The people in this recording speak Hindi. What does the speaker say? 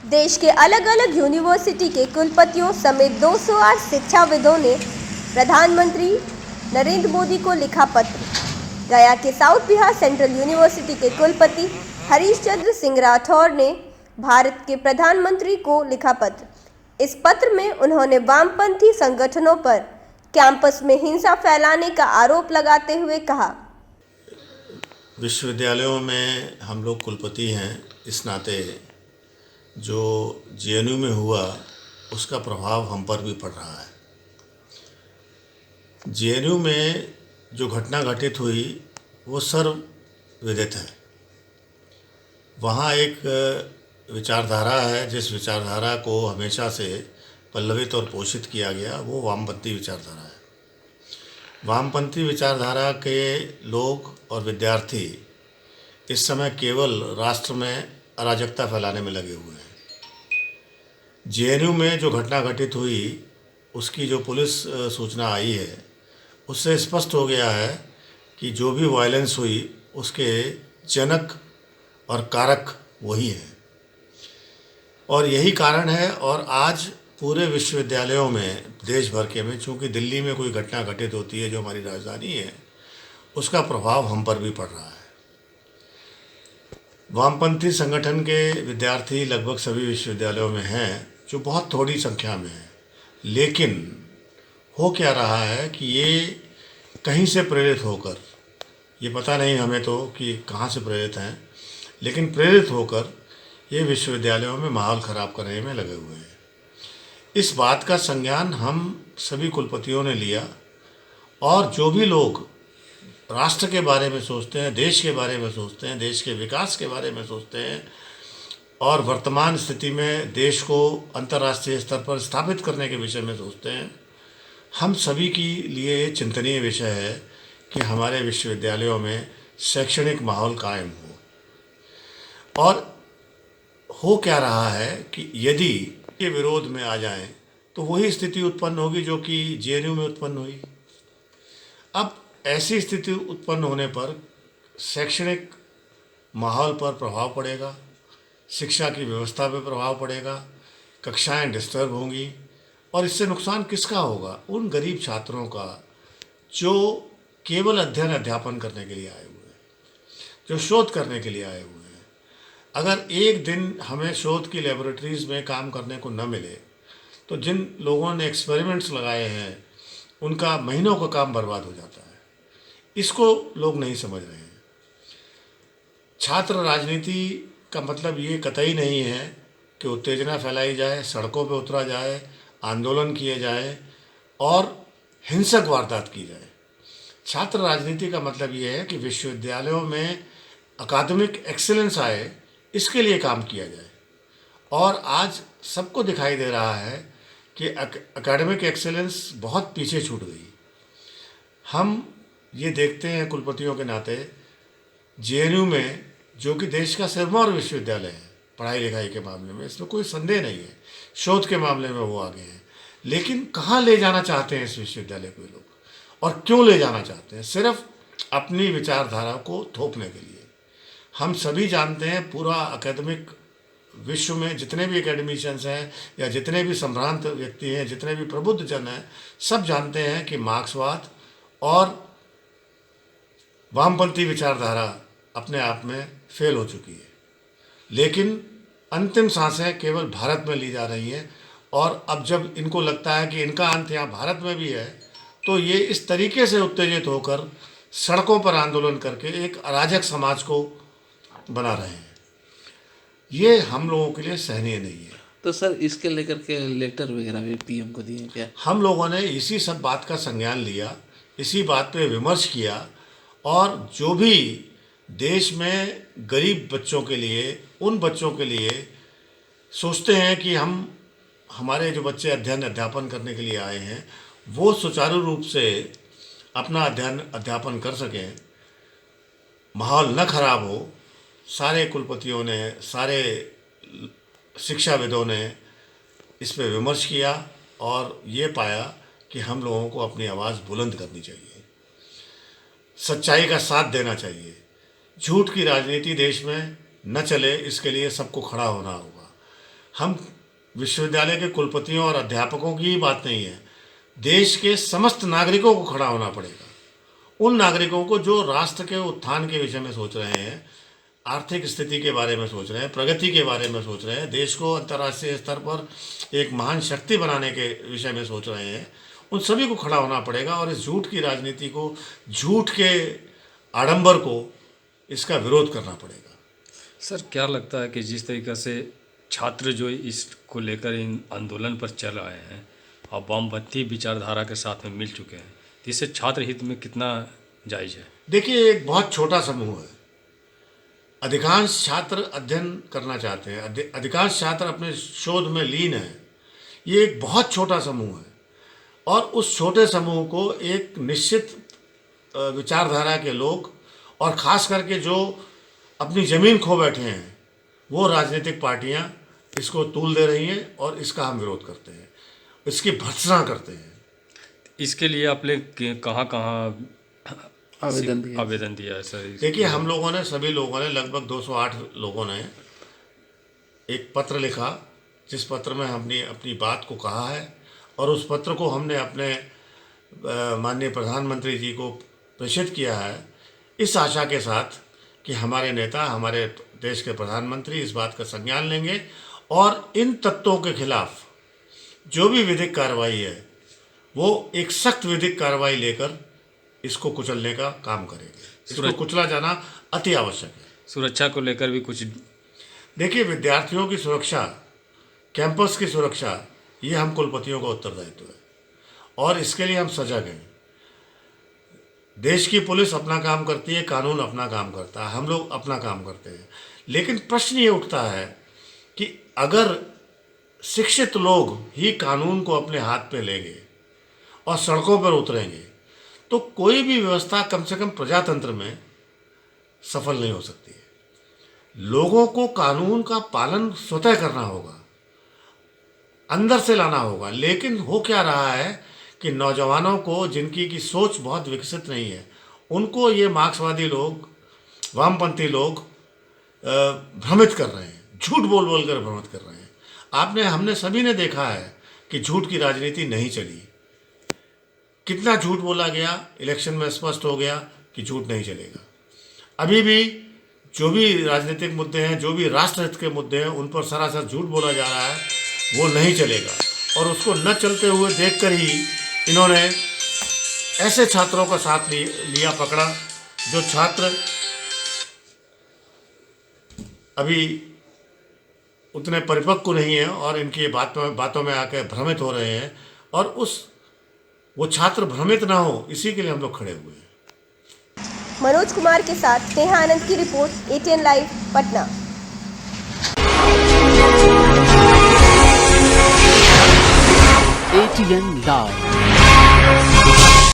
देश के अलग अलग यूनिवर्सिटी के कुलपतियों समेत 208 शिक्षाविदों ने प्रधानमंत्री नरेंद्र मोदी को लिखा पत्र। गया के साउथ बिहार सेंट्रल यूनिवर्सिटी के कुलपति हरीश चंद्र सिंह राठौर ने भारत के प्रधानमंत्री को लिखा पत्र। इस पत्र में उन्होंने वामपंथी संगठनों पर कैंपस में हिंसा फैलाने का आरोप लगाते हुए कहा, विश्वविद्यालयों में हम लोग कुलपति हैं, इस नाते जो जेएनयू में हुआ उसका प्रभाव हम पर भी पड़ रहा है। जेएनयू में जो घटना घटित हुई वो सर्वविदित है। वहाँ एक विचारधारा है, जिस विचारधारा को हमेशा से पल्लवित और पोषित किया गया, वो वामपंथी विचारधारा है। वामपंथी विचारधारा के लोग और विद्यार्थी इस समय केवल राष्ट्र में अराजकता फैलाने में लगे हुए हैं। जेएनयू में जो घटना घटित हुई उसकी जो पुलिस सूचना आई है, उससे स्पष्ट हो गया है कि जो भी वायलेंस हुई उसके जनक और कारक वही हैं और यही कारण है। और आज पूरे विश्वविद्यालयों में, देश भर के में, चूँकि दिल्ली में कोई घटना घटित होती है जो हमारी राजधानी है, उसका प्रभाव हम पर भी पड़ रहा है। वामपंथी संगठन के विद्यार्थी लगभग सभी विश्वविद्यालयों में हैं, जो बहुत थोड़ी संख्या में है। लेकिन हो क्या रहा है कि ये कहीं से प्रेरित होकर, ये पता नहीं हमें तो कि कहाँ से प्रेरित हैं, लेकिन प्रेरित होकर ये विश्वविद्यालयों में माहौल ख़राब करने में लगे हुए हैं। इस बात का संज्ञान हम सभी कुलपतियों ने लिया और जो भी लोग राष्ट्र के बारे में सोचते हैं, देश के बारे में सोचते हैं, देश के विकास के बारे में सोचते हैं और वर्तमान स्थिति में देश को अंतर्राष्ट्रीय स्तर पर स्थापित करने के विषय में सोचते हैं, हम सभी के लिए चिंतनीय विषय है कि हमारे विश्वविद्यालयों में शैक्षणिक माहौल कायम हो। और हो क्या रहा है कि यदि ये विरोध में आ जाएं तो वही स्थिति उत्पन्न होगी जो कि जेएनयू में उत्पन्न हुई। अब ऐसी स्थिति उत्पन्न होने पर शैक्षणिक माहौल पर प्रभाव पड़ेगा, शिक्षा की व्यवस्था पर प्रभाव पड़ेगा, कक्षाएं डिस्टर्ब होंगी और इससे नुकसान किसका होगा? उन गरीब छात्रों का जो केवल अध्ययन अध्यापन करने के लिए आए हुए हैं, जो शोध करने के लिए आए हुए हैं। अगर एक दिन हमें शोध की लेबोरेटरीज़ में काम करने को न मिले तो जिन लोगों ने एक्सपेरिमेंट्स लगाए हैं उनका महीनों का काम बर्बाद हो जाता है। इसको लोग नहीं समझ रहे हैं। छात्र राजनीति का मतलब ये कतई नहीं है कि उत्तेजना फैलाई जाए, सड़कों पर उतरा जाए, आंदोलन किए जाए और हिंसक वारदात की जाए। छात्र राजनीति का मतलब ये है कि विश्वविद्यालयों में अकादमिक एक्सीलेंस आए, इसके लिए काम किया जाए। और आज सबको दिखाई दे रहा है कि एकेडमिक एक्सीलेंस बहुत पीछे छूट गई। हम ये देखते हैं कुलपतियों के नाते, जेएनयू में जो कि देश का सिरमौर विश्वविद्यालय है पढ़ाई लिखाई के मामले में, इसमें कोई संदेह नहीं है, शोध के मामले में वो आगे हैं, लेकिन कहाँ ले जाना चाहते हैं इस विश्वविद्यालय को लोग और क्यों ले जाना चाहते हैं? सिर्फ अपनी विचारधारा को थोपने के लिए। हम सभी जानते हैं, पूरा अकादमिक विश्व में जितने भी एकेडमिशियंस हैं या जितने भी संभ्रांत व्यक्ति हैं, जितने भी प्रबुद्ध जन हैं, सब जानते हैं कि मार्क्सवाद और वामपंथी विचारधारा अपने आप में फेल हो चुकी है। लेकिन अंतिम सांसें केवल भारत में ली जा रही हैं और अब जब इनको लगता है कि इनका अंत यहाँ भारत में भी है, तो ये इस तरीके से उत्तेजित होकर सड़कों पर आंदोलन करके एक अराजक समाज को बना रहे हैं। ये हम लोगों के लिए सहनीय नहीं है। तो सर, इसके लेकर के लेटर वगैरह भी पीएम को दिए क्या? हम लोगों ने इसी सब बात का संज्ञान लिया, इसी बात पे विमर्श किया और जो भी देश में गरीब बच्चों के लिए, उन बच्चों के लिए सोचते हैं कि हमारे जो बच्चे अध्ययन अध्यापन करने के लिए आए हैं वो सुचारू रूप से अपना अध्ययन अध्यापन कर सकें, माहौल न खराब हो, सारे कुलपतियों ने, सारे शिक्षाविदों ने इस पर विमर्श किया और ये पाया कि हम लोगों को अपनी आवाज़ बुलंद करनी चाहिए, सच्चाई का साथ देना चाहिए। झूठ की राजनीति देश में न चले, इसके लिए सबको खड़ा होना होगा। हम विश्वविद्यालय के कुलपतियों और अध्यापकों की ही बात नहीं है, देश के समस्त नागरिकों को खड़ा होना पड़ेगा। उन नागरिकों को जो राष्ट्र के उत्थान के विषय में सोच रहे हैं, आर्थिक स्थिति के बारे में सोच रहे हैं, प्रगति के बारे में सोच रहे हैं, देश को अंतर्राष्ट्रीय स्तर पर एक महान शक्ति बनाने के विषय में सोच रहे हैं, उन सभी को खड़ा होना पड़ेगा और इस झूठ की राजनीति को, झूठ के आडंबर को, इसका विरोध करना पड़ेगा। सर, क्या लगता है कि जिस तरीक़े से छात्र जो इसको लेकर इन आंदोलन पर चल आए हैं और वामपंथी विचारधारा के साथ में मिल चुके हैं, तो इससे छात्र हित में कितना जायज़ है? देखिए, एक बहुत छोटा समूह है। अधिकांश छात्र अध्ययन करना चाहते हैं, अधिकांश छात्र अपने शोध में लीन हैं। ये एक बहुत छोटा समूह है और उस छोटे समूह को एक निश्चित विचारधारा के लोग और ख़ास करके जो अपनी ज़मीन खो बैठे हैं, वो राजनीतिक पार्टियां इसको तूल दे रही हैं और इसका हम विरोध करते हैं, इसकी भर्त्सना करते हैं। इसके लिए आपने कहाँ आवेदन दिया है सर? देखिए, हम लोगों ने, सभी लोगों ने, लगभग 208 लोगों ने एक पत्र लिखा, जिस पत्र में हमने अपनी बात को कहा है और उस पत्र को हमने अपने माननीय प्रधानमंत्री जी को प्रेषित किया है, इस आशा के साथ कि हमारे नेता, हमारे देश के प्रधानमंत्री इस बात का संज्ञान लेंगे और इन तत्वों के खिलाफ जो भी विधिक कार्रवाई है, वो एक सख्त विधिक कार्रवाई लेकर इसको कुचलने का काम करेंगे। इसको कुचला जाना अति आवश्यक है। सुरक्षा को लेकर भी कुछ? देखिए, विद्यार्थियों की सुरक्षा, कैंपस की सुरक्षा, ये हम कुलपतियों का उत्तरदायित्व है और इसके लिए हम सजग हैं। देश की पुलिस अपना काम करती है, कानून अपना काम करता है, हम लोग अपना काम करते हैं। लेकिन प्रश्न ये उठता है कि अगर शिक्षित लोग ही कानून को अपने हाथ में लेंगे और सड़कों पर उतरेंगे, तो कोई भी व्यवस्था, कम से कम प्रजातंत्र में, सफल नहीं हो सकती है। लोगों को कानून का पालन स्वतः करना होगा, अंदर से लाना होगा। लेकिन हो क्या रहा है कि नौजवानों को, जिनकी की सोच बहुत विकसित नहीं है, उनको ये मार्क्सवादी लोग, वामपंथी लोग भ्रमित कर रहे हैं, झूठ बोल बोल कर भ्रमित कर रहे हैं। हमने सभी ने देखा है कि झूठ की राजनीति नहीं चली। कितना झूठ बोला गया, इलेक्शन में स्पष्ट हो गया कि झूठ नहीं चलेगा। अभी भी जो भी राजनीतिक मुद्दे हैं, जो भी राष्ट्रहित के मुद्दे हैं, उन पर सरासर झूठ बोला जा रहा है, वो नहीं चलेगा। और उसको न चलते हुए देखकर ही इन्होंने ऐसे छात्रों का साथ लिया, पकड़ा, जो छात्र अभी उतने परिपक्व नहीं हैं और इनकी बातों में आकर भ्रमित हो रहे हैं, और वो छात्र भ्रमित ना हो, इसी के लिए हम लोग खड़े हुए हैं। मनोज कुमार के साथ स्नेहा आनंद की report, ATN live, Patna. ATN live.